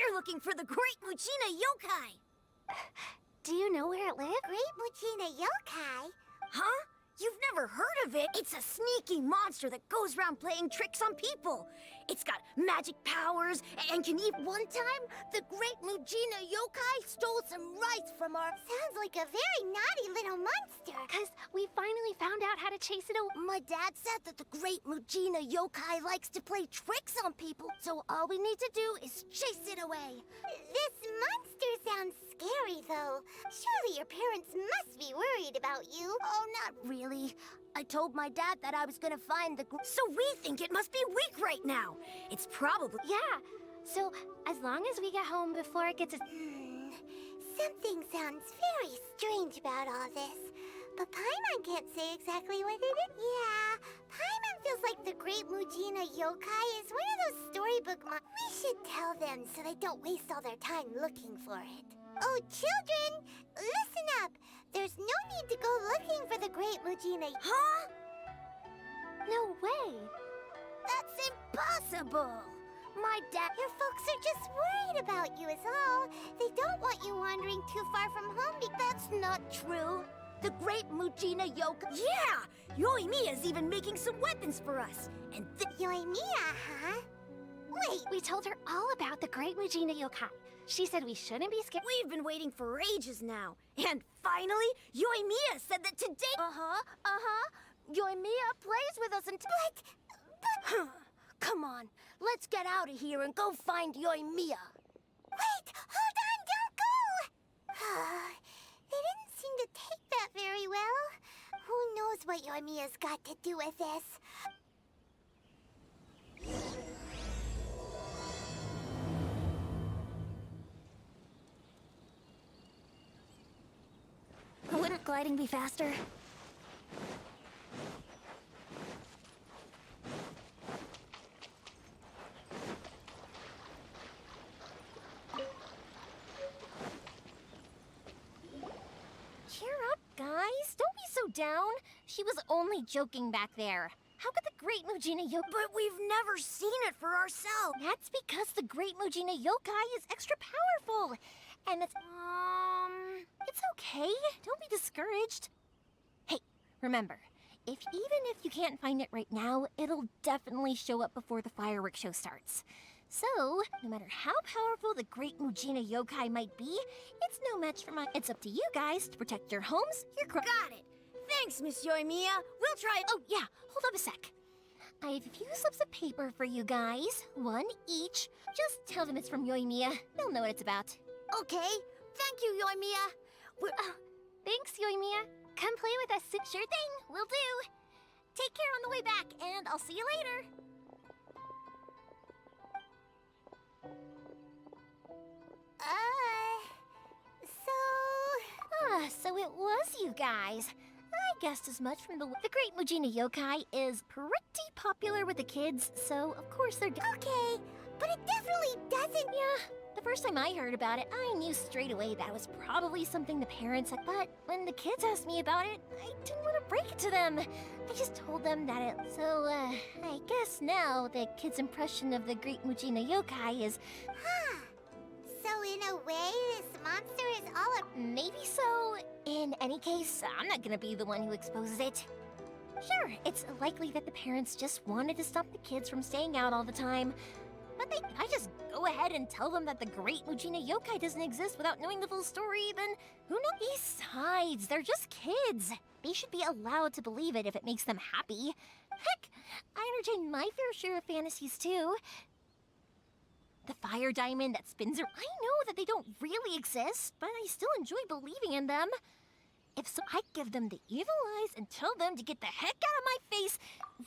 We're looking for the Great Muchina Yokai! Do you know where it lives? Great Muchina Yokai? Huh? You've never heard of it? It's a sneaky monster that goes around playing tricks on people. It's got magic powers and can eat. One time, the Great Muchina Yokai stole some rice from our... Sounds like a very naughty little monster. Because we finally found out how to chase it away. My dad said that the Great Muchina Yokai likes to play tricks on people, so all we need to do is chase it away. This monster sounds scary, though. Surely your parents must be worried about you. Oh, not really. I told my dad that I was gonna find the... So we think it must be weak right now. It's probably... Yeah, so as long as we get home before it gets... Something sounds very strange about all this. But Paimon can't say exactly what it is. Yeah, Paimon feels like the Great Muchina Yokai is one of those storybook We should tell them so they don't waste all their time looking for it. Oh, children, listen up. There's no need to go looking for the Great Muchina... Huh? No way. That's impossible. My dad... Your folks are just worried about you is all. They don't want you wandering too far from home. That's not true. The Great Muchina Yokai... Yeah! Yoimiya is even making some weapons for us. And Yoimiya, huh? Wait, we told her all about the Great Muchina Yokai. She said we shouldn't be scared. We've been waiting for ages now. And finally, Yoimiya said that today... Yoimiya plays with us until... But... Come on, let's get out of here and go find Yoimiya. Wait, hold on, don't go! They didn't seem to take that very well. Who knows what Yoimiya's got to do with this? Wouldn't gliding be faster? Cheer up, guys. Don't be so down. She was only joking back there. How could the Great Muchina Yokai... But we've never seen it for ourselves. That's because the Great Muchina Yokai is extra powerful. And it's okay. Don't be discouraged. Hey, remember, even if you can't find it right now, it'll definitely show up before the fireworks show starts. So, no matter how powerful the Great Muchina Yokai might be, it's no match for It's up to you guys to protect your homes, your Got it. Thanks, Miss Yoimiya. We'll try... Oh, yeah. Hold up a sec. I have a few slips of paper for you guys. One each. Just tell them it's from Yoimiya. They'll know what it's about. Okay. Thank you, Yoimiya. Thanks, Yoimiya. Come play with us. Sure thing. Will do. Take care on the way back, and I'll see you later. So it was you guys. I guessed as much from the Great Muchina Yokai is pretty popular with the kids, so of course they're... Okay, but it definitely doesn't... Yeah, the first time I heard about it, I knew straight away that was probably something the parents had, but when the kids asked me about it, I didn't want to break it to them. I just told them that it... So, I guess now the kids' impression of the Great Muchina Yokai is... Huh. So in a way, this monster is all a... Maybe so. In any case, I'm not gonna be the one who exposes it. Sure, it's likely that the parents just wanted to stop the kids from staying out all the time. But I just go ahead and tell them that the Great Muchina Yokai doesn't exist without knowing the full story, then who knows? Besides, they're just kids. They should be allowed to believe it if it makes them happy. Heck, I entertain my fair share of fantasies too. the fire diamond that spins around. I know that they don't really exist, but I still enjoy believing in them. If so, I'd give them the evil eyes and tell them to get the heck out of my face,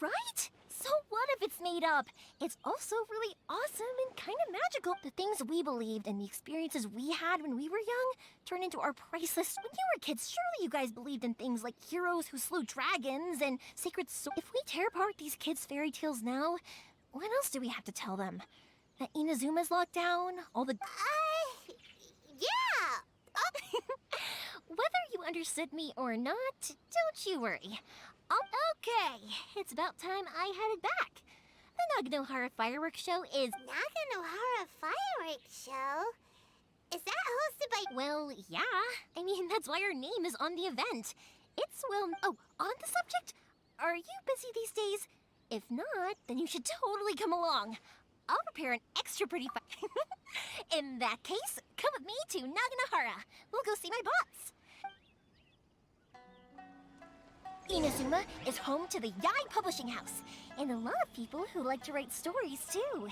right? So what if it's made up? It's also really awesome and kind of magical. The things we believed and the experiences we had when we were young turn into our priceless. When you were kids, surely you guys believed in things like heroes who slew dragons and sacred swords. If we tear apart these kids' fairy tales now, what else do we have to tell them? That Inazuma's locked down? All the... Yeah! Whether you understood me or not, don't you worry. Okay, it's about time I headed back. The Naganohara fireworks show is... Naganohara fireworks show? Is that hosted by... Well, yeah. I mean, that's why our name is on the event. It's, well... Oh, on the subject, are you busy these days? If not, then you should totally come along. I'll prepare an extra pretty In that case, come with me to Naganohara. We'll go see my boss. Inazuma is home to the Yai Publishing House, and a lot of people who like to write stories, too.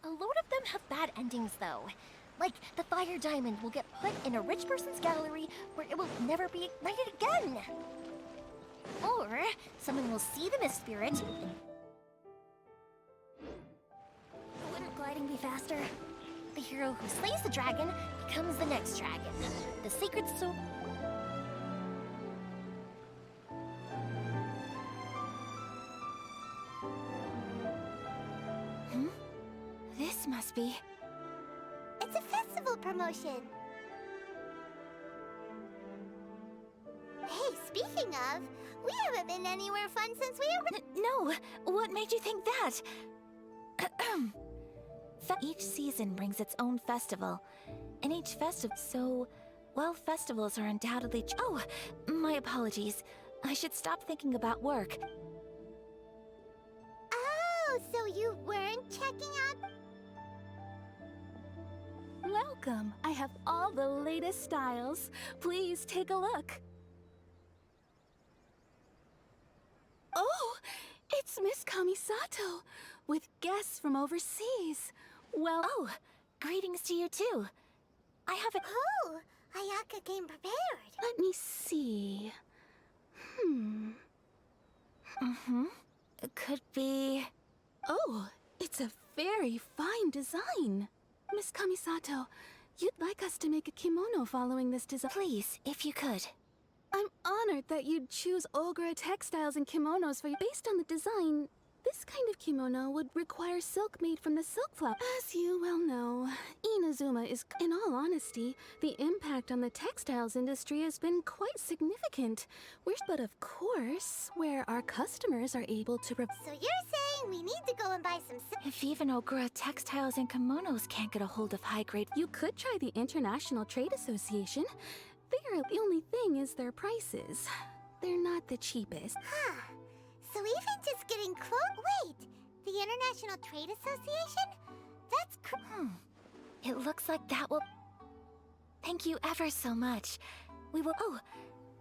A load of them have bad endings, though. Like, the fire diamond will get put in a rich person's gallery where it will never be ignited again. Or, someone will see the mist spirit and... Wouldn't gliding be faster? The hero who slays the dragon becomes the next dragon. The sacred sword... This must be... It's a festival promotion. Hey, speaking of, we haven't been anywhere fun since we were... No, what made you think that? Each season brings its own festival, and each festival... So, well, festivals are undoubtedly... Oh, my apologies. I should stop thinking about work. Oh, so you weren't checking out... Welcome. I have all the latest styles. Please take a look. Oh, it's Miss Kamisato, with guests from overseas. Well... Oh, greetings to you too. I haven't... Oh, Ayaka came prepared. Let me see. Could be... Oh, it's a very fine design. Miss Kamisato, you'd like us to make a kimono following this design? Please, if you could. I'm honored that you'd choose Olgra textiles and kimonos for you. Based on the design, this kind of kimono would require silk made from the silk flower. As you well know, Inazuma is, in all honesty, the impact on the textiles industry has been quite significant. But of course, where our customers are able to... So you're saying we need to go and buy some... If even Ogura textiles and kimonos can't get a hold of high-grade... You could try the International Trade Association. The only thing is their prices. They're not the cheapest. Huh. So even just getting close... Wait! The International Trade Association? That's It looks like that will... Thank you ever so much. We will... Oh,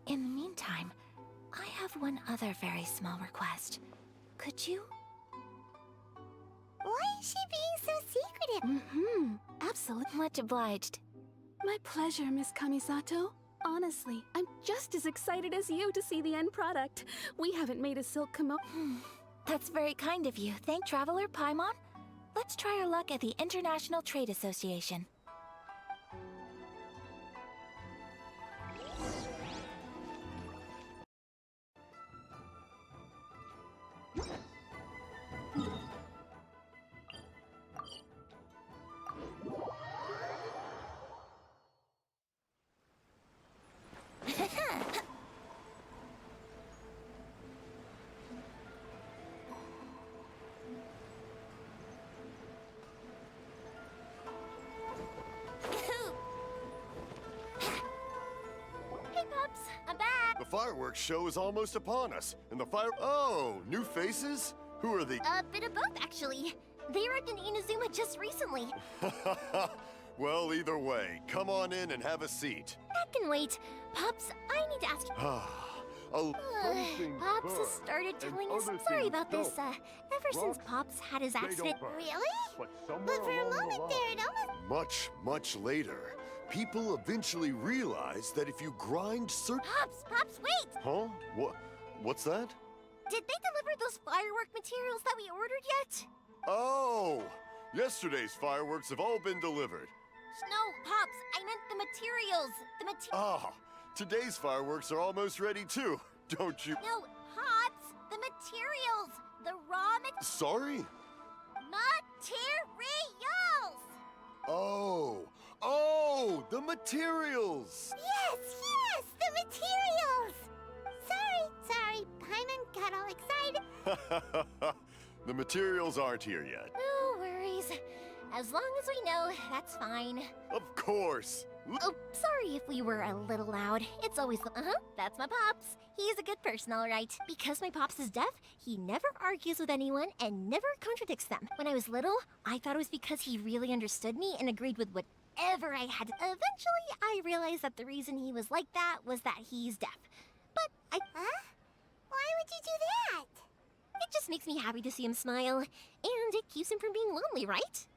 in the meantime, I have one other very small request. Could you... Why is she being so secretive? Absolutely. Much obliged. My pleasure, Miss Kamisato. Honestly, I'm just as excited as you to see the end product. We haven't made a silk kimono. That's very kind of you. Thank Traveler Paimon. Let's try our luck at the International Trade Association. The fireworks show is almost upon us, and the fire... Oh, new faces? Who are the... A bit of both, actually. They arrived in Inazuma just recently. Well, either way, come on in and have a seat. That can wait. Pops, I need to ask you. Pops has started telling us. Sorry about this. Ever since Pops had his accident. Really? But for a moment there, it almost... Much later, people eventually realized that if you grind certain... Pops, wait! Huh? What's that? Did they deliver those firework materials that we ordered yet? Oh! Yesterday's fireworks have all been delivered. No, Pops, I meant the materials. Ah, today's fireworks are almost ready too, don't you? No, Pops, the materials. The raw Sorry? materials. Oh, the materials! Yes, the materials! Sorry, Paimon got all excited. The materials aren't here yet. No worries. As long as we know, that's fine. Of course! Oh, sorry if we were a little loud. It's always the... that's my Pops. He's a good person, all right. Because my Pops is deaf, he never argues with anyone and never contradicts them. When I was little, I thought it was because he really understood me and agreed with whatever I had. Eventually, I realized that the reason he was like that was that he's deaf. But I... Huh? Why would you do that? It just makes me happy to see him smile. And it keeps him from being lonely, right?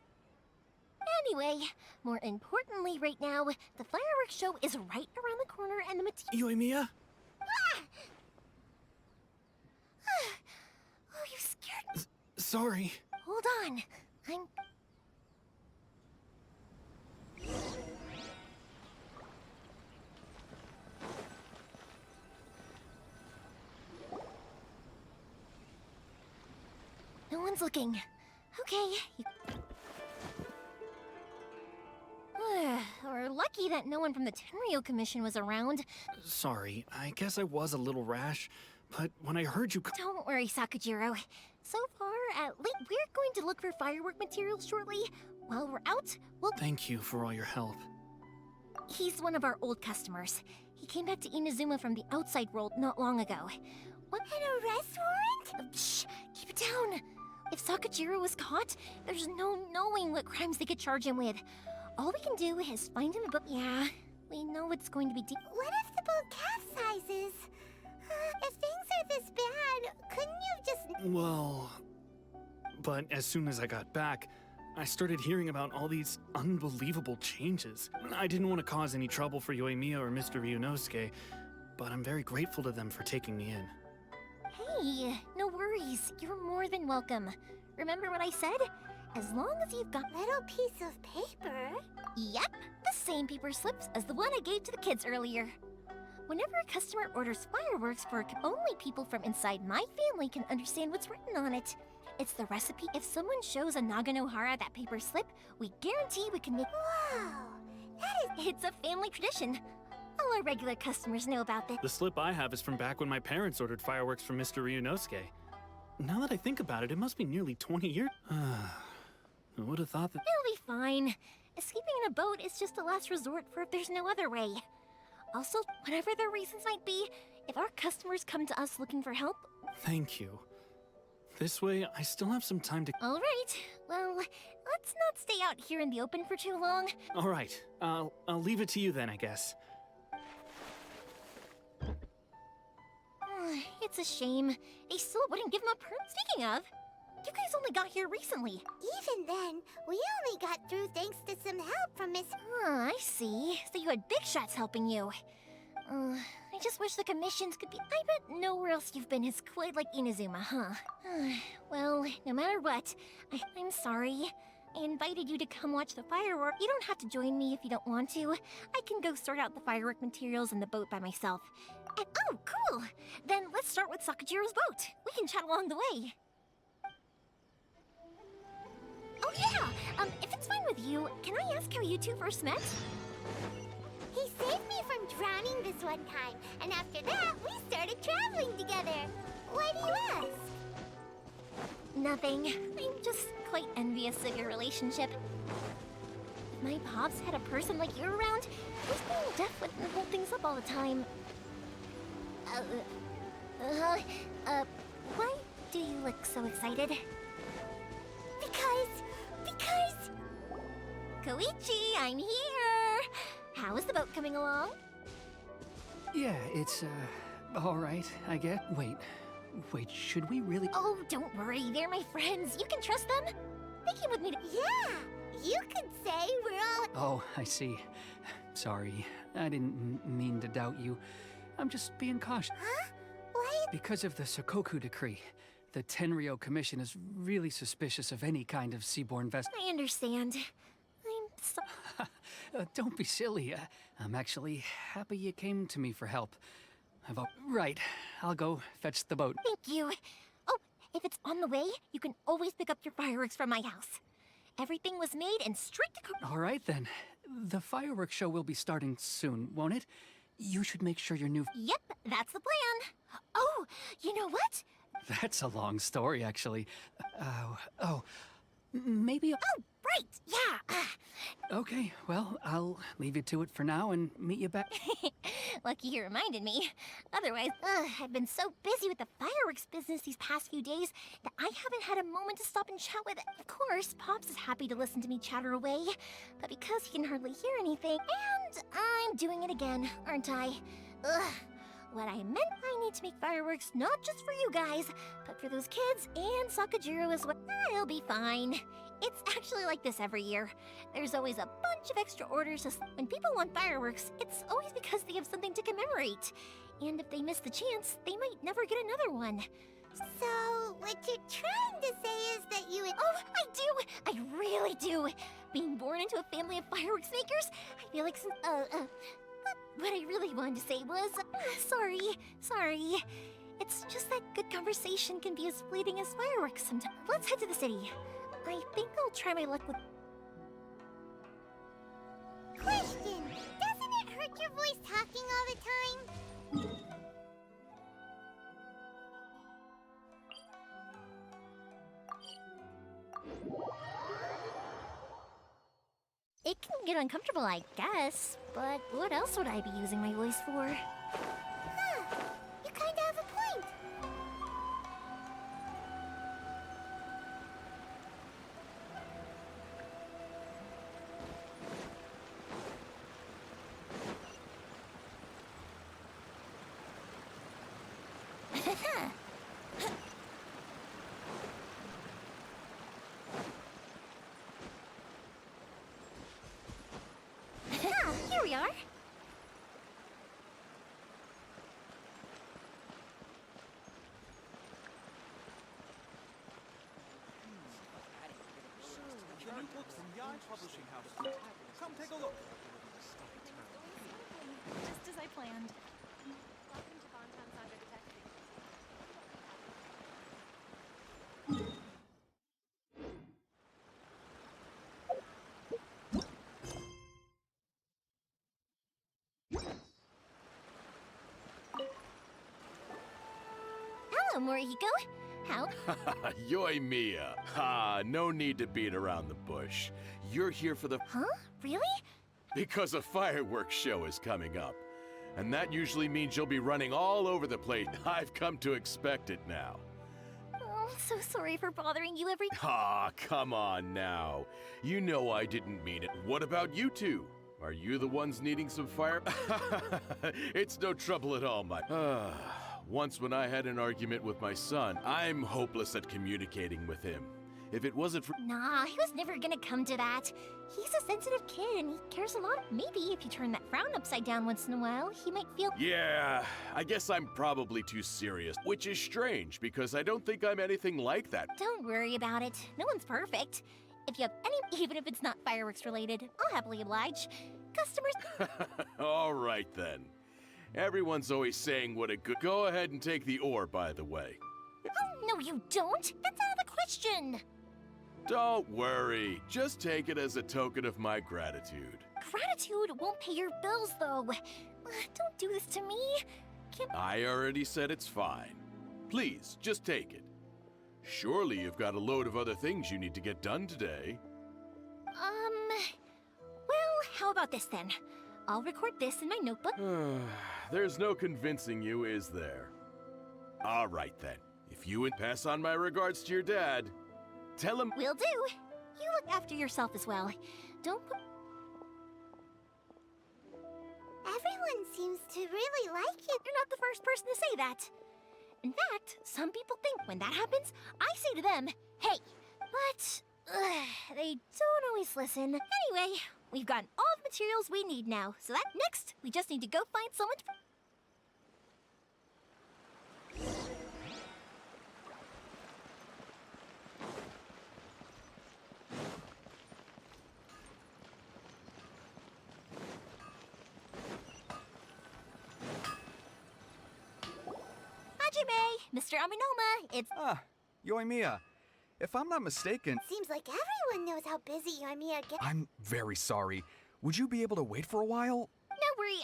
Anyway, more importantly right now, the fireworks show is right around the corner and the Yoimiya? Oh, you scared. Sorry. Hold on. No one's looking. Okay. We're lucky that no one from the Tenryo Commission was around. Sorry, I guess I was a little rash, but when I heard you... Don't worry, Sakajiro. So far, at least we're going to look for firework materials shortly. While we're out, we'll... Thank you for all your help. He's one of our old customers. He came back to Inazuma from the outside world not long ago. What? An arrest warrant? Shh! Keep it down! If Sakajiro was caught, there's no knowing what crimes they could charge him with. All we can do is find him a boat. Yeah, we know it's going to be deep. What if the boat capsizes? If things are this bad, couldn't you just... Well... But as soon as I got back, I started hearing about all these unbelievable changes. I didn't want to cause any trouble for Yoimiya or Mr. Ryunosuke, but I'm very grateful to them for taking me in. Hey, no worries. You're more than welcome. Remember what I said? As long as you've got... Little piece of paper? Yep, the same paper slips as the one I gave to the kids earlier. Whenever a customer orders fireworks for only people from inside my family can understand what's written on it. It's the recipe. If someone shows a Naganohara that paper slip, we guarantee we can make... Whoa, that is... It's a family tradition. All our regular customers know about this. The slip I have is from back when my parents ordered fireworks from Mr. Ryunosuke. Now that I think about it, it must be nearly 20 years... I would have thought that... It'll be fine. Escaping in a boat is just a last resort for if there's no other way. Also, whatever their reasons might be, if our customers come to us looking for help... Thank you. This way, I still have some time to... All right. Well, let's not stay out here in the open for too long. All right. I'll leave it to you then, I guess. It's a shame. They still wouldn't give him a perm. Speaking of, you guys only got here recently. Even then, we only got through thanks to some help from Miss... I see. So you had big shots helping you. I just wish the commissions could be... I bet nowhere else you've been is quite like Inazuma, huh? Well, no matter what, I'm sorry. I invited you to come watch the firework. You don't have to join me if you don't want to. I can go sort out the firework materials in the boat by myself. And, oh, cool! Then let's start with Sakajiro's boat. We can chat along the way. Oh yeah! If it's fine with you, can I ask how you two first met? He saved me from drowning this one time, and after that, we started traveling together. Why do you ask? Nothing. I'm just quite envious of your relationship. If my pops had a person like you around, he's being deaf wouldn't hold things up all the time. Why do you look so excited? Because... Koichi, I'm here! How is the boat coming along? Yeah, it's, all right, I guess. Wait, should we really? Oh, don't worry, they're my friends. You can trust them. They came with me to— Yeah, you could say we're all... Oh, I see. Sorry, I didn't mean to doubt you. I'm just being cautious. Huh? What? Because of the Sokoku decree, the Tenryo Commission is really suspicious of any kind of seaborne vessel. I understand. I'm so— Don't be silly. I'm actually happy you came to me for help. Right, I'll go fetch the boat. Thank you. Oh, if it's on the way, you can always pick up your fireworks from my house. Everything was made and straight to All right then. The fireworks show will be starting soon, won't it? You should make sure your new... Yep, that's the plan. Oh, you know what? That's a long story, actually. Maybe... Oh, right, yeah. Okay, well, I'll leave you to it for now and meet you back. Lucky you reminded me. Otherwise, I've been so busy with the fireworks business these past few days that I haven't had a moment to stop and chat with it. Of course, Pops is happy to listen to me chatter away, but because he can hardly hear anything, and I'm doing it again, aren't I? What I meant, I need to make fireworks not just for you guys, but for those kids and Sakajiro as well. It'll be fine. It's actually like this every year. There's always a bunch of extra orders. When people want fireworks, it's always because they have something to commemorate. And if they miss the chance, they might never get another one. So, what you're trying to say is that you would... Oh, I do! I really do! Being born into a family of fireworks makers, I feel like some... What I really wanted to say was... sorry. It's just that good conversation can be as fleeting as fireworks sometimes. Let's head to the city. I think I'll try my luck with... Question! Doesn't it hurt your voice talking all the time? It can get uncomfortable, I guess. But what else would I be using my voice for? Huh. You kinda have a point. Here we are. Just as I planned. Hello, Morihiko. How? Yoimiya. Ha, no need to beat around the bush. You're here for the... Huh? Really? Because a fireworks show is coming up. And that usually means you'll be running all over the place. I've come to expect it now. Oh, I'm so sorry for bothering you every... Ah, come on now. You know I didn't mean it. What about you two? Are you the ones needing some fire? It's no trouble at all, my... Once when I had an argument with my son, I'm hopeless at communicating with him. If it wasn't for... Nah, he was never gonna come to that. He's a sensitive kid and he cares a lot. Maybe if you turn that frown upside down once in a while, he might feel... Yeah, I guess I'm probably too serious, which is strange because I don't think I'm anything like that. Don't worry about it. No one's perfect. If you have any, even if it's not fireworks related, I'll happily oblige. Customers... All right then. Everyone's always saying what a good... Go ahead and take the ore, by the way. Oh, no you don't. That's out of the question. Don't worry. Just take it as a token of my gratitude. Gratitude won't pay your bills, though. Don't do this to me. I already said it's fine. Please, just take it. Surely you've got a load of other things you need to get done today. Well, how about this then? I'll record this in my notebook. There's no convincing you, is there? All right then. If you would pass on my regards to your dad, tell him... Will do. You look after yourself as well. don't put... Everyone seems to really like you. You're not the first person to say that. In fact, some people think when that happens, I say to them, hey, but they don't always listen. Anyway, we've gotten all the materials we need now, so that next, we just need to go find someone to... Mr. Aminoma, it's... Ah, Yoimiya. If I'm not mistaken... Seems like everyone knows how busy Yoimiya gets. I'm very sorry. Would you be able to wait for a while? No worry.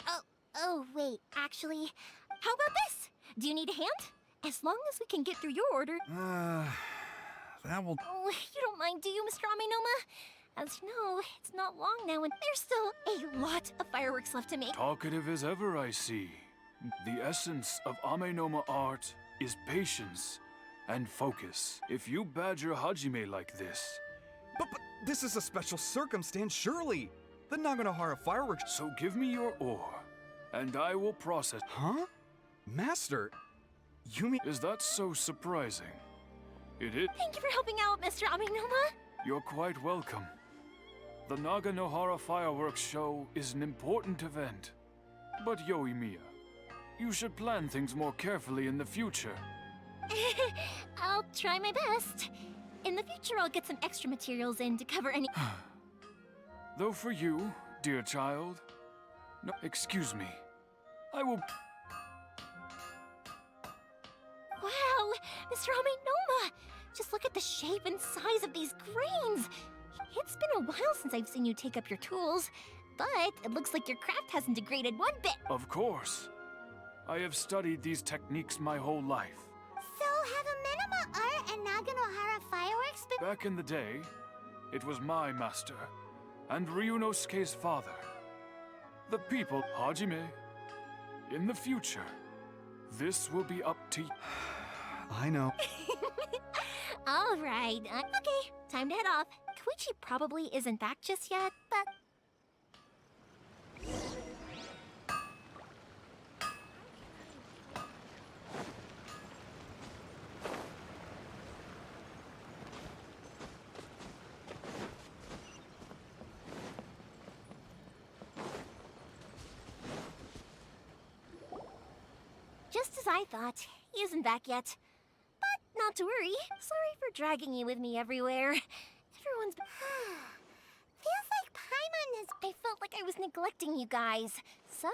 Oh, wait. Actually, how about this? Do you need a hand? As long as we can get through your order... That will... Oh, you don't mind, do you, Mr. Aminoma? As you know, it's not long now, and there's still a lot of fireworks left to make. Talkative as ever, I see. The essence of Amenoma art is patience and focus. If you badger Hajime like this... But this is a special circumstance, surely! The Naganohara fireworks... So give me your ore, and I will process... Huh? Master, you mean... Is that so surprising? It is... Thank you for helping out, Mr. Aminoma. You're quite welcome. The Naganohara fireworks show is an important event. But Yoimiya, you should plan things more carefully in the future. I'll try my best. In the future, I'll get some extra materials in to cover any... Though for you, dear child... No, excuse me. I will... Wow, Mr. Aminoma! Just look at the shape and size of these grains! It's been a while since I've seen you take up your tools, but it looks like your craft hasn't degraded one bit. Of course. I have studied these techniques my whole life. So, have Amenoma art and Naganohara fireworks been... Back in the day, it was my master, and Ryunosuke's father. The people, Hajime. In the future, this will be up to you. I know. All right, okay, time to head off. Koichi probably isn't back just yet, but... Just as I thought, he isn't back yet. But not to worry. Sorry for dragging you with me everywhere. Everyone's... Feels like Paimon has... I felt like I was neglecting you guys. So,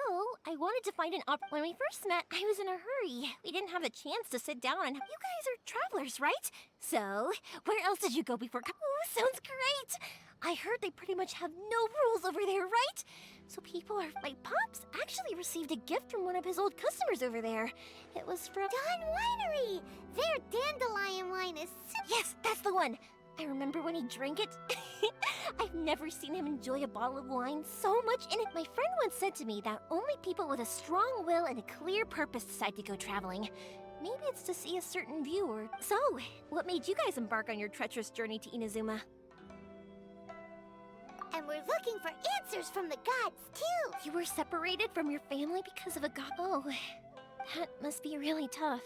I wanted to find an When we first met, I was in a hurry. We didn't have the chance to sit down and... You guys are travelers, right? So, where else did you go before... Ooh, sounds great! I heard they pretty much have no rules over there, right? So people are... My Pops actually received a gift from one of his old customers over there. It was from... Dawn Winery! Their dandelion wine is... Yes, that's the one! I remember when he drank it. I've never seen him enjoy a bottle of wine so much in it. My friend once said to me that only people with a strong will and a clear purpose decide to go traveling. Maybe it's to see a certain view or... So, what made you guys embark on your treacherous journey to Inazuma? And we're looking for answers from the gods, too! You were separated from your family because of a god... Oh, that must be really tough.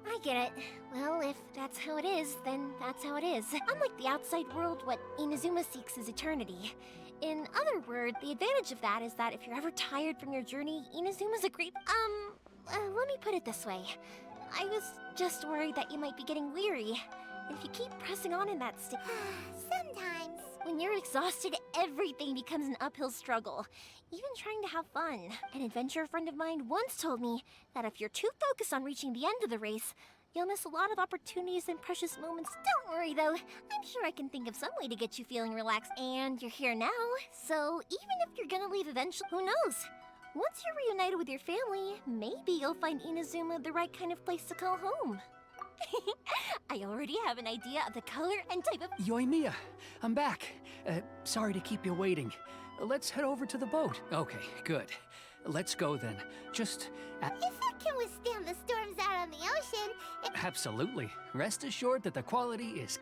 I get it. Well, if that's how it is, then that's how it is. Unlike the outside world, what Inazuma seeks is eternity. In other words, the advantage of that is that if you're ever tired from your journey, Inazuma's a great... let me put it this way. I was just worried that you might be getting weary. And if you keep pressing on in that state... Sometimes. When you're exhausted, everything becomes an uphill struggle. Even trying to have fun. An adventurer friend of mine once told me that if you're too focused on reaching the end of the race, you'll miss a lot of opportunities and precious moments. Don't worry though, I'm sure I can think of some way to get you feeling relaxed. And you're here now, so even if you're gonna leave eventually, who knows? Once you're reunited with your family, maybe you'll find Inazuma the right kind of place to call home. I already have an idea of the color and type of... Yoimiya, I'm back. Sorry to keep you waiting. Let's head over to the boat. Okay, good. Let's go then. Just... If it can withstand the storms out on the ocean... Absolutely. Rest assured that the quality is...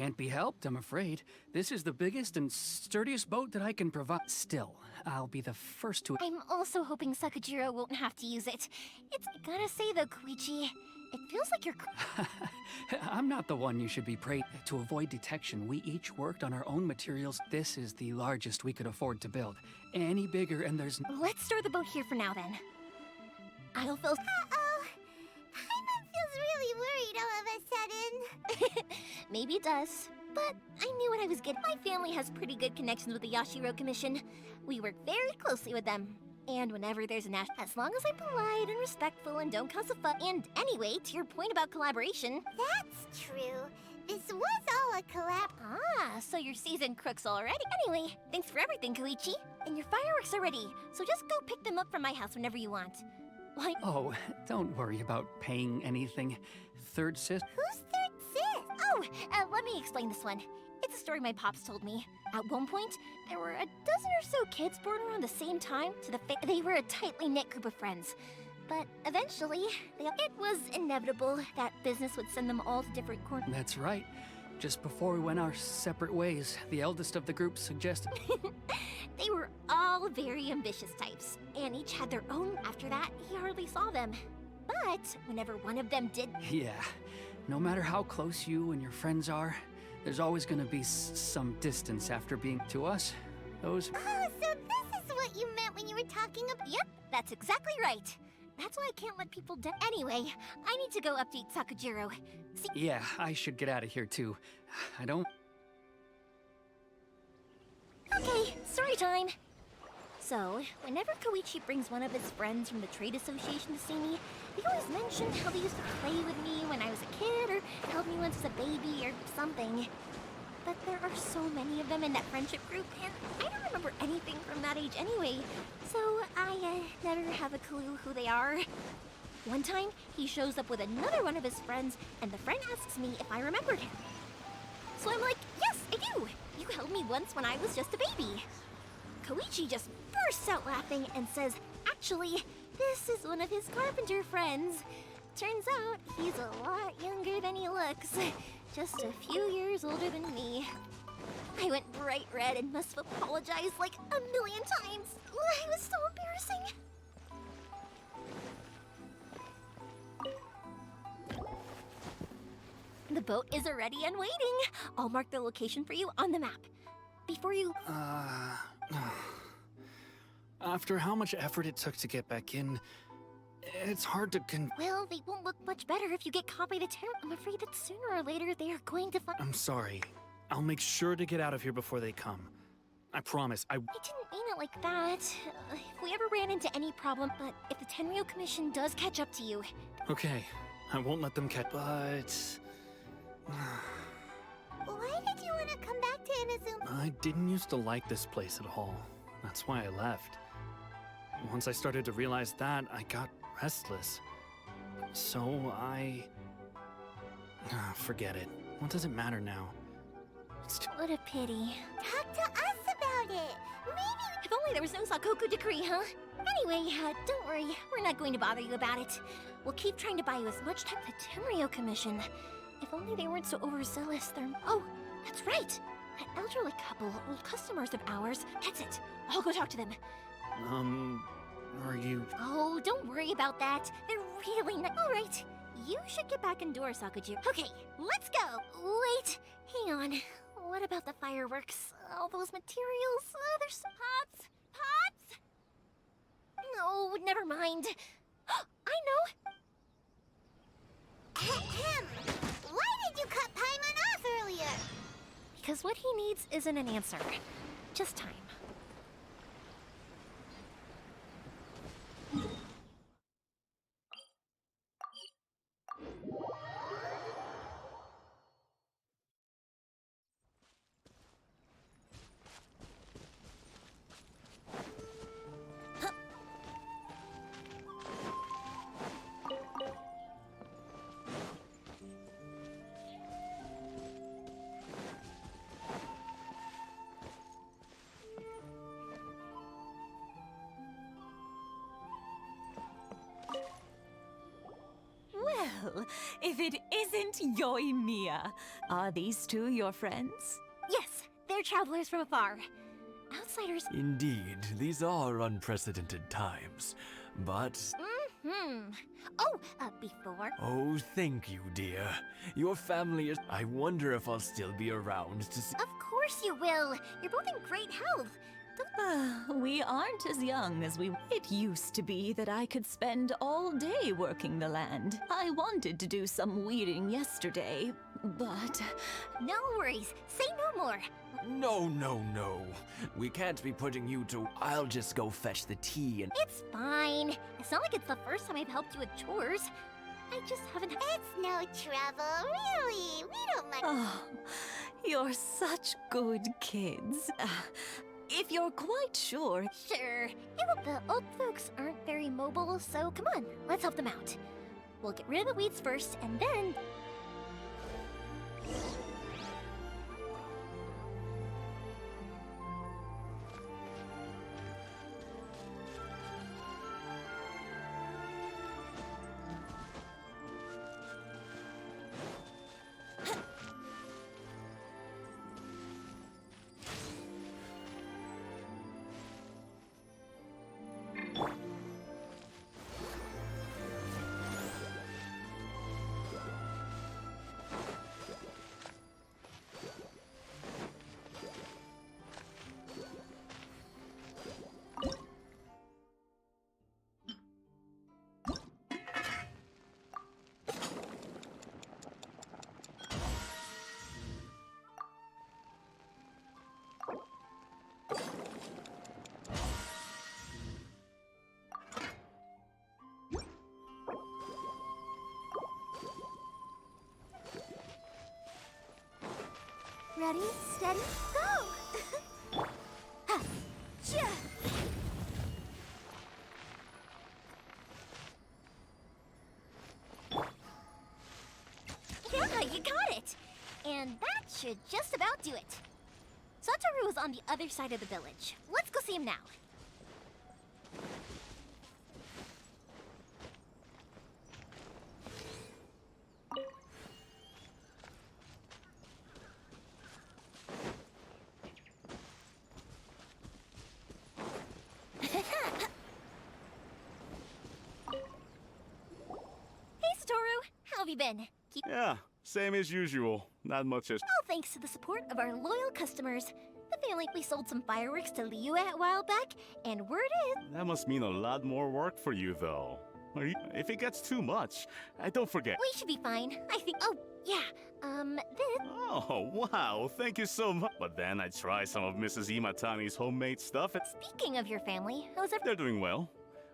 can't be helped, I'm afraid. This is the biggest and sturdiest boat that I can provide. Still, I'll be the first to... I'm also hoping Sakajiro won't have to use it. It's gotta say though, Koichi, it feels like you're... I'm not the one you should be praying. To avoid detection, we each worked on our own materials. This is the largest we could afford to build. Any bigger and there's... Let's store the boat here for now then. I'll fill... Uh-oh. Paimon feels really worried all of a sudden. Maybe it does, but I knew what I was getting. My family has pretty good connections with the Yashiro Commission. We work very closely with them. And whenever there's a as long as I'm polite and respectful and don't cause a fuss. And anyway, to your point about collaboration... That's true. This was all a collab. Ah, so you're seasoned crooks already. Anyway, thanks for everything, Koichi. And your fireworks are ready, so just go pick them up from my house whenever you want. Why? Oh, don't worry about paying anything. Third sis... Who's third sis? Oh, let me explain this one. It's a story my pops told me. At one point, there were a dozen or so kids born around the same time. They were a tightly knit group of friends. But eventually, it was inevitable that business would send them all to different corners. That's right. Just before we went our separate ways, the eldest of the group suggested... They were all very ambitious types, and each had their own. After that, he hardly saw them. But whenever one of them did... Yeah, no matter how close you and your friends are, there's always gonna be some distance after being to us. Those... Oh, so this is what you meant when you were talking about... Yep, that's exactly right. That's why I can't let people die. Anyway, I need to go update Sakajiro. See... Yeah, I should get out of here too. I don't... Okay, story time. So, whenever Koichi brings one of his friends from the trade association to see me, they always mention how they used to play with me when I was a kid or held me once as a baby or something. But there are so many of them in that friendship group, and I don't remember anything from that age anyway, so I never have a clue who they are. One time, he shows up with another one of his friends, and the friend asks me if I remembered him. So I'm like, yes, I do! You held me once when I was just a baby. Koichi just bursts out laughing and says, actually, this is one of his carpenter friends. Turns out, he's a lot younger than he looks. Just a few years older than me. I went bright red and must have apologized like a million times. It was so embarrassing. The boat is ready and waiting. I'll mark the location for you on the map. Before you... After how much effort it took to get back in, it's hard to Well, they won't look much better if you get caught by the terror. I'm afraid that sooner or later they are going to find... I'm sorry. I'll make sure to get out of here before they come. I promise, I didn't mean it like that. If we ever ran into any problem, but if the Tenryo Commission does catch up to you... Okay, I won't let them catch... But... Why did you want to come back to Inazuma? I didn't used to like this place at all. That's why I left. Once I started to realize that, I got restless. So I... forget it. What does it matter now? What a pity. Talk to us about it. Maybe... If only there was no Sakoku decree, huh? Anyway, don't worry. We're not going to bother you about it. We'll keep trying to buy you as much time. The Tenryo Commission. If only they weren't so overzealous, Oh, that's right! That elderly couple, old customers of ours. That's it. I'll go talk to them. Are you... Oh, don't worry about that. They're really not... Alright. You should get back indoors, Sakajiro. Okay, let's go! Wait, hang on. What about the fireworks? All those materials? There's some pots? Pots? No, never mind. I know! Ahem! Why did you cut Paimon off earlier? Because what he needs isn't an answer. Just time. if it isn't Ёимии. Are these two your friends? Yes, they're travelers from afar. Outsiders. Indeed, these are unprecedented times. But... Oh, before... Oh, thank you, dear. Your family is... I wonder if I'll still be around to see... Of course you will. You're both in great health. We aren't as young as we... It used to be that I could spend all day working the land. I wanted to do some weeding yesterday, but... No worries. Say no more. No. We can't be putting you to... I'll just go fetch the tea and... It's fine. It's not like it's the first time I've helped you with chores. I just haven't... It's no trouble, really. We don't mind. Oh, you're such good kids. If you're quite sure... Sure. The old folks aren't very mobile, so come on, let's help them out. We'll get rid of the weeds first, and then... Ready, steady, go! Ha! Ja! Yeah, you got it! And that should just about do it. Satoru is on the other side of the village. Let's go see him now. How have you been? Yeah, same as usual. Not much as... All thanks to the support of our loyal customers. The family we sold some fireworks to Liu a while back, and word is... That must mean a lot more work for you, though. If it gets too much, don't forget... We should be fine. I think... Oh, yeah. This... Oh, wow. Thank you so much. But then I tried some of Mrs. Imatani's homemade stuff. Speaking of your family, how's everything? They're doing well.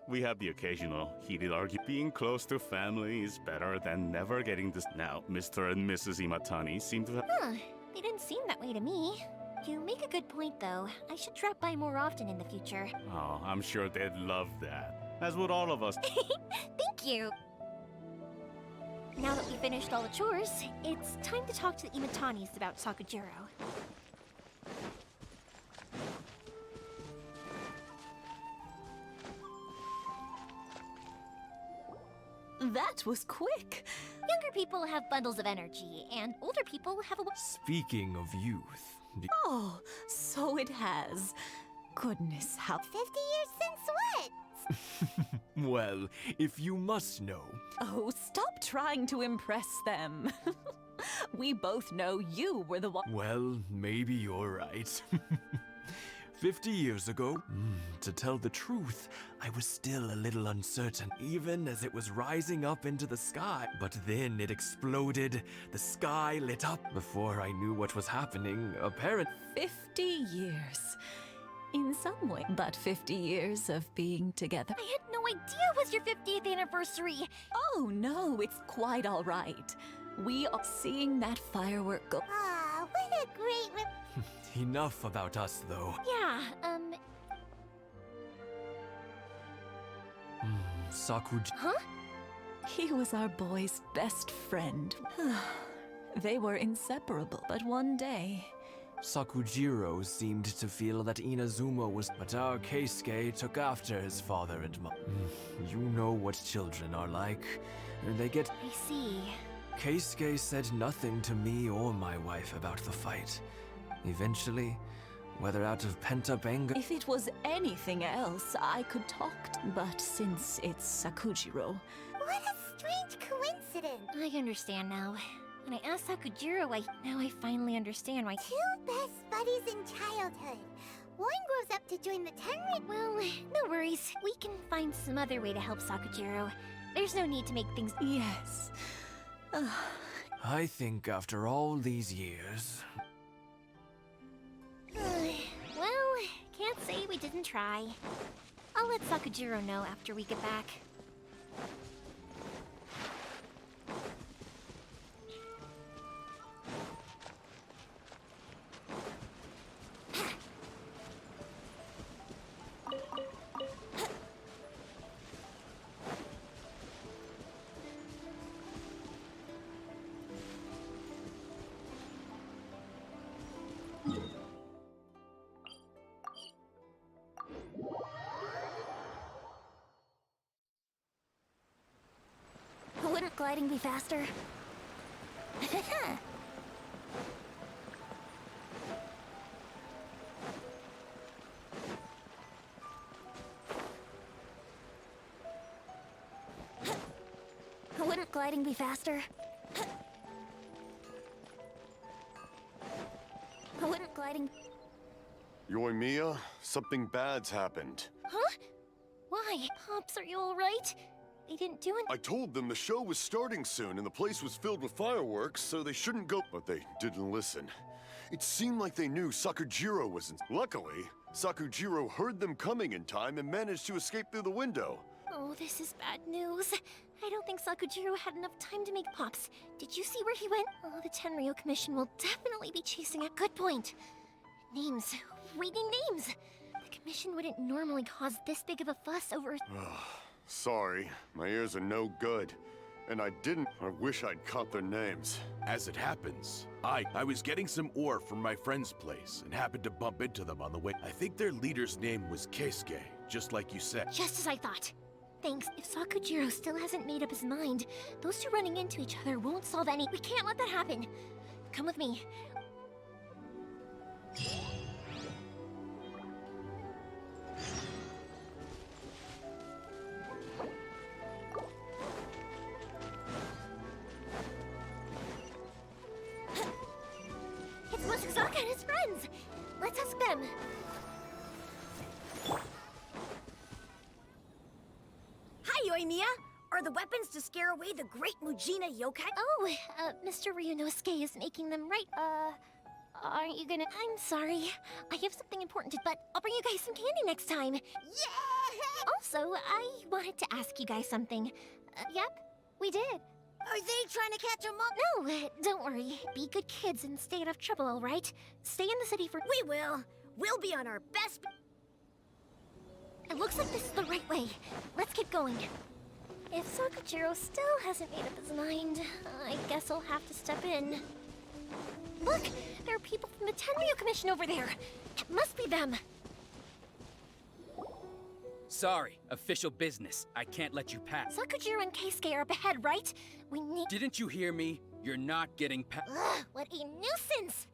We have the occasional heated argument. Being close to family is better than never getting this. Now, Mr. and Mrs. Imatani seem to have... Huh. They didn't seem that way to me. You make a good point, though. I should drop by more often in the future. Oh, I'm sure they'd love that. As would all of us. Thank you. Now that we finished all the chores, it's time to talk to the Imatanis about Sakujiro. That was quick. Younger people have bundles of energy, and older people have a... Speaking of youth... Oh, so it has. Goodness, how... 50 years since what? Well, if you must know... Oh, stop trying to impress them. We both know you were the one... Well, maybe you're right. 50 years ago, to tell the truth, I was still a little uncertain, even as it was rising up into the sky. But then it exploded, the sky lit up. Before I knew what was happening, apparently... 50 years. In some way, but 50 years of being together. I had no idea it was your 50th anniversary. Oh no, it's quite all right. We are seeing that firework go... Ah, what a great... Enough about us, though. Yeah, Sakuji... Huh? He was our boy's best friend. They were inseparable, but one day... Sakujiro seemed to feel that Inazuma was... But our Keisuke took after his father and mother. You know what children are like. They get... I see. Keisuke said nothing to me or my wife about the fight. Eventually, whether out of pent-up anger... If it was anything else, I could talk but since it's Sakujiro... What a strange coincidence. I understand now. When I asked Sakujiro, now I finally understand why. Two best buddies in childhood. One grows up to join the Tenri. Well, no worries. We can find some other way to help Sakujiro. There's no need to make things... Yes. I think after all these years... Well, can't say we didn't try. I'll let Sakujiro know after we get back. Wouldn't gliding be faster? Wouldn't gliding be faster? Wouldn't gliding... Yoimiya, something bad's happened. Huh? Why? Pops, are you alright? They didn't do anything. I told them the show was starting soon and the place was filled with fireworks, so they shouldn't go. But they didn't listen. It seemed like they knew Sakujiro wasn't. Luckily, Sakujiro heard them coming in time and managed to escape through the window. Oh, this is bad news. I don't think Sakujiro had enough time to make Pops. Did you see where he went? Oh, the Tenryou Commission will definitely be chasing a good point. Names. Reading names. The Commission wouldn't normally cause this big of a fuss over... Sorry, my ears are no good. And I wish I'd caught their names. As it happens, I was getting some ore from my friend's place and happened to bump into them on the way. I think their leader's name was Keisuke, just like you said. Just as I thought. Thanks. If Sakujiro still hasn't made up his mind, those two running into each other won't solve any... We can't let that happen. Come with me. It's Musazaka and his friends! Let's ask them. Hi, Yoimiya! Are the weapons to scare away the great Mujina yokai? Oh, Mr. Ryunosuke is making them right. Aren't you gonna... I'm sorry. I have something important to... But I'll bring you guys some candy next time. Yeah! Also, I wanted to ask you guys something. Yep, we did. Are they trying to catch 'em up? No, don't worry. Be good kids and stay out of trouble, all right? Stay in the city for... We will. We'll be on our best... It looks like this is the right way. Let's keep going. If Sakujiro still hasn't made up his mind, I guess I'll have to step in. Look! There are people from the Tenryou Commission over there! It must be them! Sorry, official business. I can't let you pass. Sakujiro and Keisuke are up ahead, right? We need... Didn't you hear me? You're not getting past... Ugh, what a nuisance!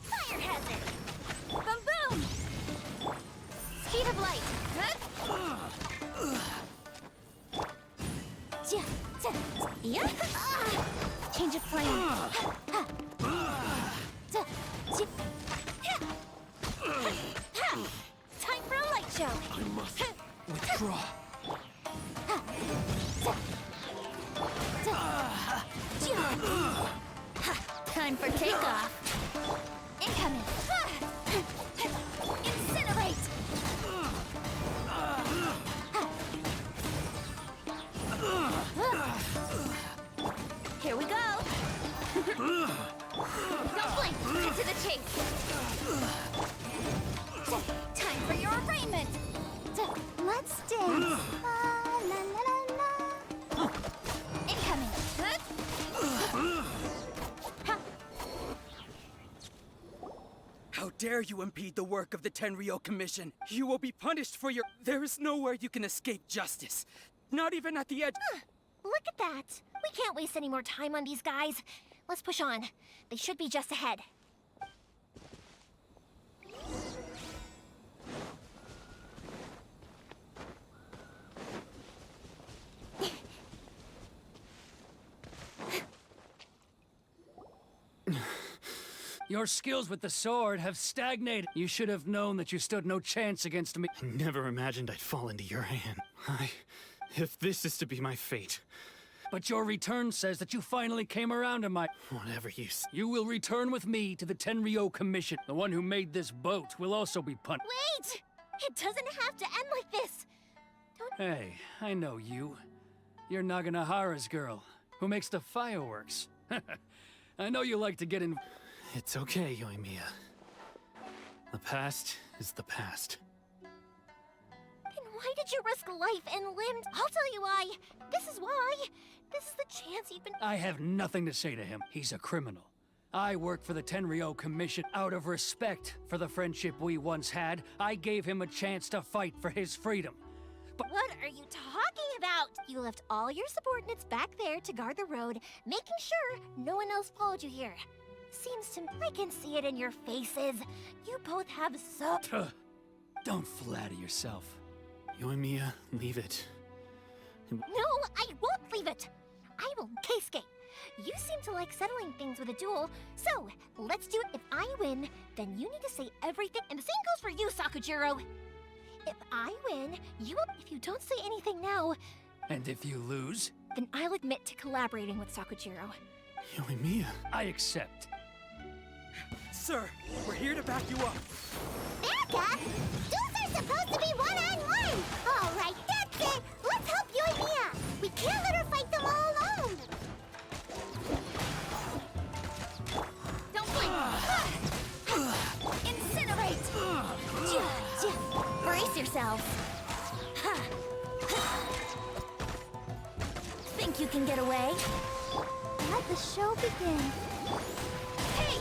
Fire hazard! Boom boom! Speed of light! Yeah. Change of plan. Time for a light show. I must withdraw. Time for takeoff. Incoming. Incinerate. Here we go. Don't blink. Get to the chase. Time for your arraignment. Let's dance. La la la la. Incoming. How dare you impede the work of the Tenryou Commission? You will be punished for your... There is nowhere you can escape justice. Not even at the edge. Look at that. We can't waste any more time on these guys. Let's push on. They should be just ahead. Your skills with the sword have stagnated. You should have known that you stood no chance against me. I never imagined I'd fall into your hand. If this is to be my fate. But your return says that you finally came around to my... Whatever you say. You will return with me to the Tenryou Commission. The one who made this boat will also be punished. Wait! It doesn't have to end like this. Hey, I know you. You're Naganahara's girl, who makes the fireworks. I know you like to get in... It's okay, Yoimiya. The past is the past. Then why did you risk life and limbs? I'll tell you why. This is why. This is the chance you've been... I have nothing to say to him. He's a criminal. I work for the Tenryou Commission. Out of respect for the friendship we once had, I gave him a chance to fight for his freedom. But what are you talking about? You left all your subordinates back there to guard the road, making sure no one else followed you here. Seems to me, I can see it in your faces. You both have so... Don't flatter yourself. Yoimiya, leave it. No, I won't leave it. I will Keisuke. You seem to like settling things with a duel, so let's do it. If I win, then you need to say everything, and the same goes for you, Sakujiro. If I win, you will... If you don't say anything now... And if you lose? Then I'll admit to collaborating with Sakujiro. Yoimiya. I accept. Sir, we're here to back you up. Backup? Duels are supposed to be one-on-one! All right, that's it! Let's help Yoimiya! We can't let her fight them all alone! Don't blink! Incinerate! Brace yourselves! Think you can get away? Let the show begin. Hey!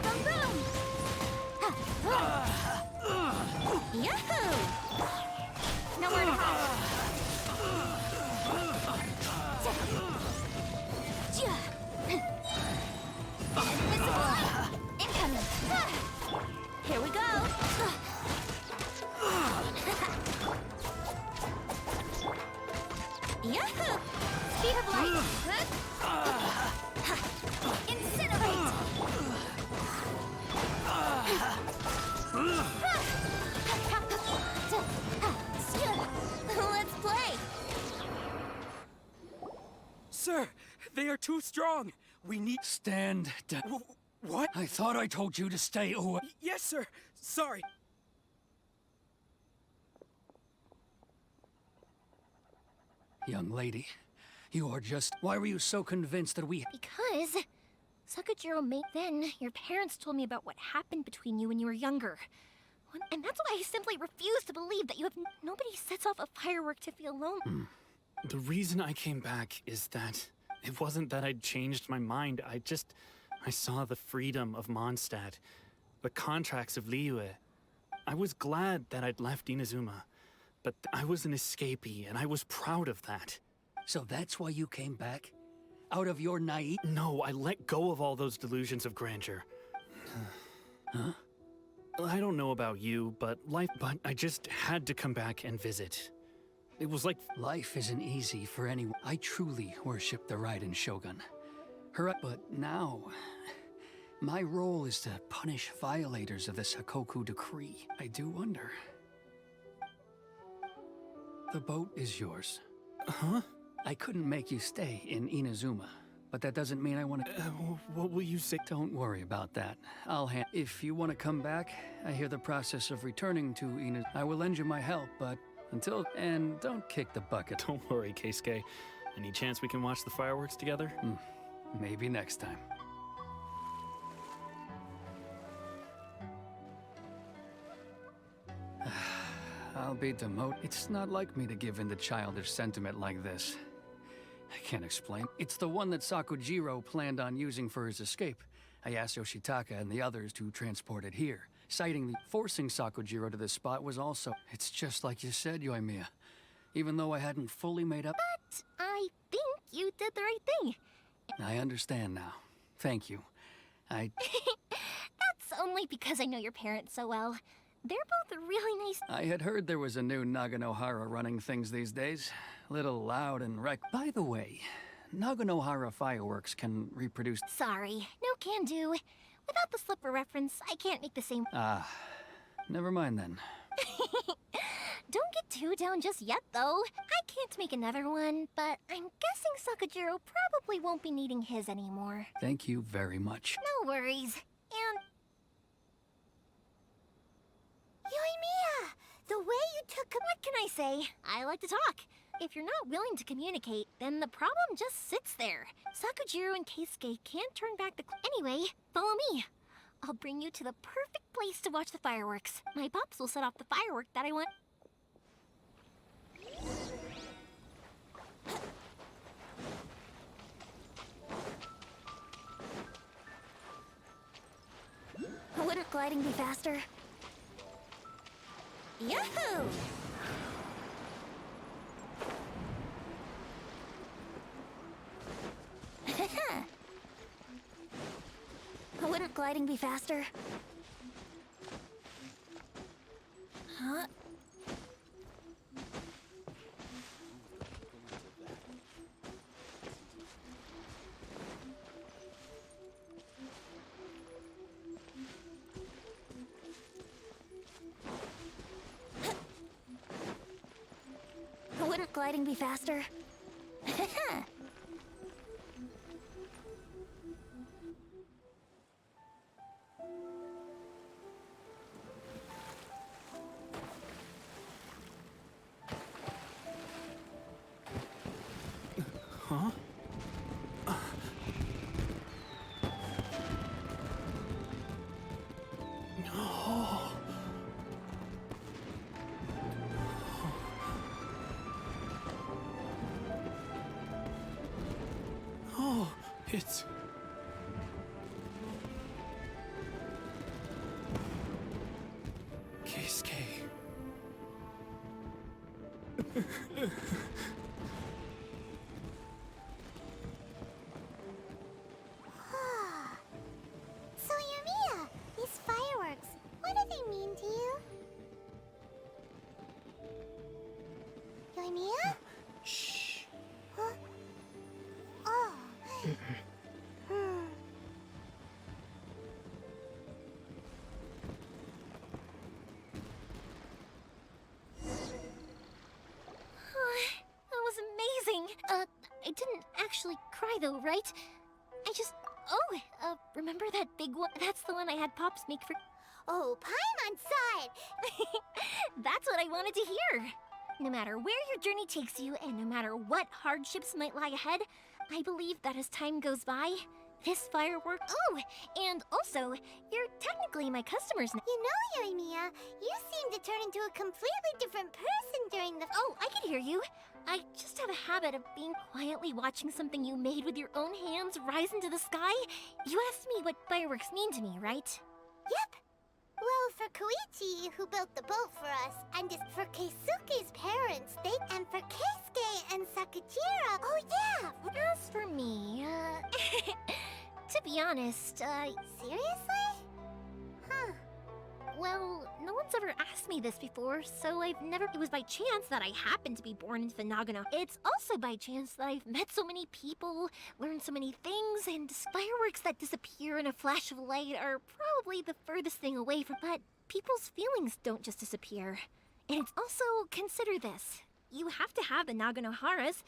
Boom, boom! Yahoo! Nowhere to hide. Invisible! Incoming! Here we go! Yahoo! Speed of light! Incinerate! Let's play! Sir, they are too strong. We need... Stand down. What? I thought I told you to stay away. Yes, sir. Sorry. Young lady, you are just... Why were you so convinced that we... Because... Sakujiro made then, your parents told me about what happened between you when you were younger. And that's why I simply refuse to believe that you have... Nobody sets off a firework to feel lonely. The reason I came back is that... It wasn't that I'd changed my mind, I saw the freedom of Mondstadt, the contracts of Liyue. I was glad that I'd left Inazuma, but I was an escapee, and I was proud of that. So that's why you came back? Out of your naive... No, I let go of all those delusions of grandeur. Huh? I don't know about you, but I just had to come back and visit. It was like... Life isn't easy for anyone. I truly worship the Raiden Shogun. But now, my role is to punish violators of the Sakoku decree. I do wonder. The boat is yours. Huh? I couldn't make you stay in Inazuma, but that doesn't mean I want to... What will you say? Don't worry about that. If you want to come back, I hear the process of returning to Inazuma. I will lend you my help, but until... And don't kick the bucket. Don't worry, Keisuke. Any chance we can watch the fireworks together? Maybe next time. I'll be demoted. It's not like me to give in to childish sentiment like this. I can't explain. It's the one that Sakujiro planned on using for his escape. I asked Yoshitaka and the others to transport it here. Citing the forcing Sakujiro to this spot was also... It's just like you said, Yoimiya. Even though I hadn't fully made up... But I think you did the right thing. I understand now. Thank you. That's only because I know your parents so well. They're both really nice. I had heard there was a new Naganohara running things these days. Little loud and wreck. By the way, Naganohara fireworks can reproduce... Sorry, no can do. Without the slipper reference, I can't make the same... Ah, never mind then. Don't get too down just yet, though. I can't make another one, but I'm guessing Sakujiro probably won't be needing his anymore. Thank you very much. No worries. And... Yoimiya, the way you took What can I say? I like to talk. If you're not willing to communicate, then the problem just sits there. Sakujiro and Keisuke can't turn back the... Anyway, follow me. I'll bring you to the perfect place to watch the fireworks. My pops will set off the firework that I want. Wouldn't gliding be faster? Yahoo! Wouldn't gliding be faster? Huh? Wouldn't gliding be faster? Huh? Oh. Oh, it's... Keisuke. So, Yoimiya, these fireworks, what do they mean to you? Yoimiya? Shh. Huh? Oh. That was amazing. I didn't actually cry though, right? I just... Oh, remember that big one? That's the one I had Pops make for... Oh, Paimon saw it! That's what I wanted to hear. No matter where your journey takes you, and no matter what hardships might lie ahead, I believe that as time goes by, this firework... Oh, and also, you're technically my customers now. You know, Yoimiya, you seem to turn into a completely different person during the... Oh, I can hear you. I just have a habit of being quietly watching something you made with your own hands rise into the sky. You asked me what fireworks mean to me, right? Yep. Well, for Koichi, who built the boat for us, and just for Keisuke's parents, and for Keisuke and Sakujiro. Oh, yeah! As for me, to be honest, Seriously? Huh. Well, no one's ever asked me this before, so I've never... It was by chance that I happened to be born into the Nagano. It's also by chance that I've met so many people, learned so many things, and fireworks that disappear in a flash of light are probably the furthest thing away from... But people's feelings don't just disappear. And it's also... Consider this. You have to have the Naganoharas.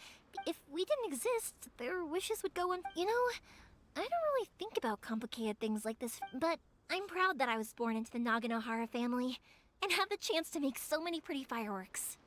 If we didn't exist, their wishes would go on... You know, I don't really think about complicated things like this, but... I'm proud that I was born into the Naganohara family and have the chance to make so many pretty fireworks.